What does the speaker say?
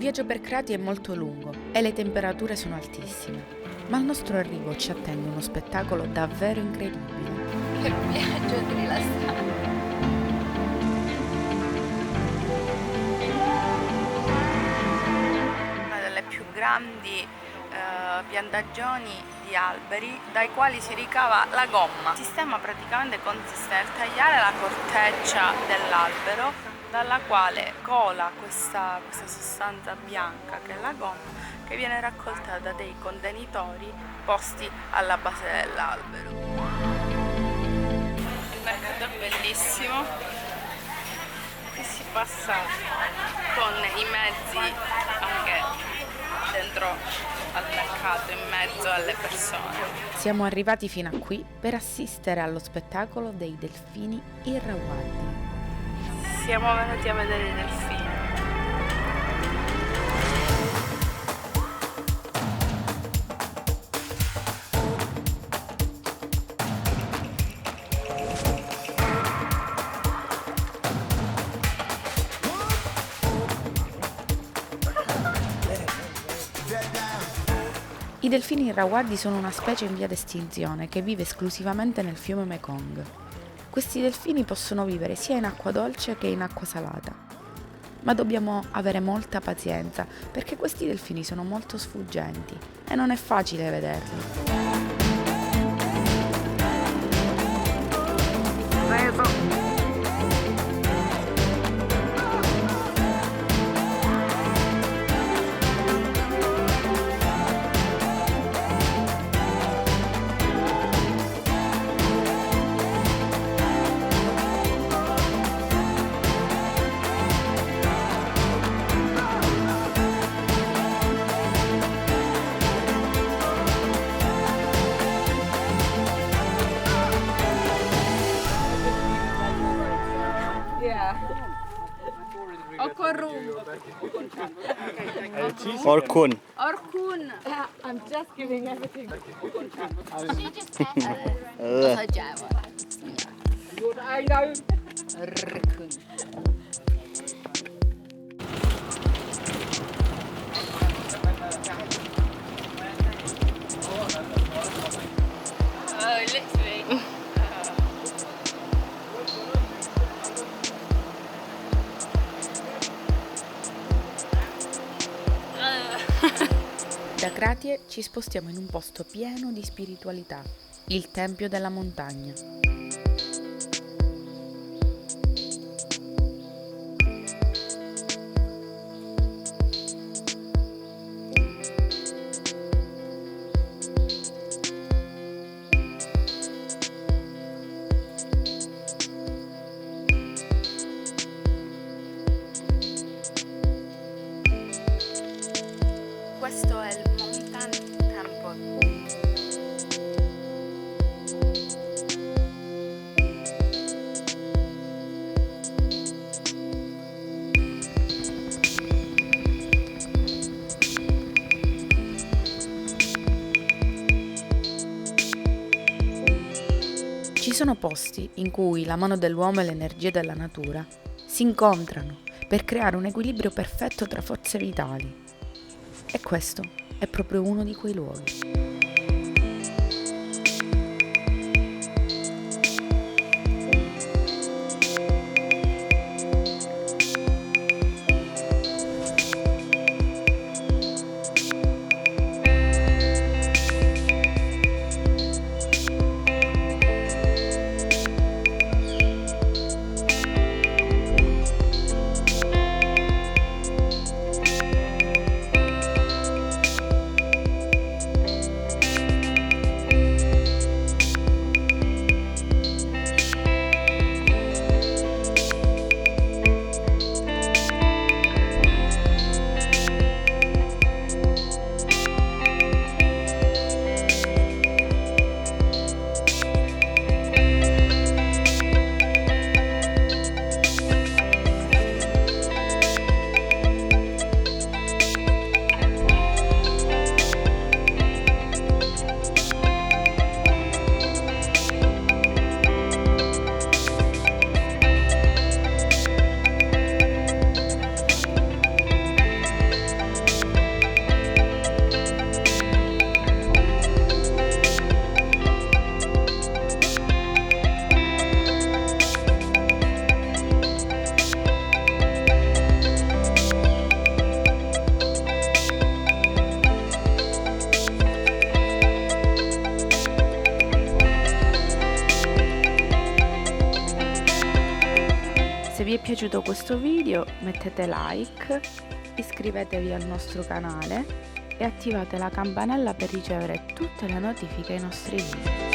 viaggio per Crati è molto lungo e le temperature sono altissime, ma al nostro arrivo ci attende uno spettacolo davvero incredibile. Che viaggio rilassante! Una delle più grandi piantagioni di alberi dai quali si ricava la gomma. Il sistema praticamente consiste nel tagliare la corteccia dell'albero, dalla quale cola questa sostanza bianca che è la gomma, che viene raccolta da dei contenitori posti alla base dell'albero. Il mercato è bellissimo, qui si passa con i mezzi anche dentro al mercato, in mezzo alle persone. Siamo arrivati fino a qui per assistere allo spettacolo dei delfini irraguardi. Siamo venuti a vedere i delfini. I delfini irraguardi sono una specie in via d'estinzione che vive esclusivamente nel fiume Mekong. Questi delfini possono vivere sia in acqua dolce che in acqua salata. Ma dobbiamo avere molta pazienza perché questi delfini sono molto sfuggenti e non è facile vederli. Orkun. Orkun. I'm just giving everything. Cosa c'è? I know. Orkun. Oh, literally. Da Kratie ci spostiamo in un posto pieno di spiritualità, il Tempio della Montagna. Questo è il Mountain Temple. Ci sono posti in cui la mano dell'uomo e l'energia della natura si incontrano per creare un equilibrio perfetto tra forze vitali. E questo è proprio uno di quei luoghi. è piaciuto questo video mettete like, iscrivetevi al nostro canale e attivate la campanella per ricevere tutte le notifiche ai nostri video.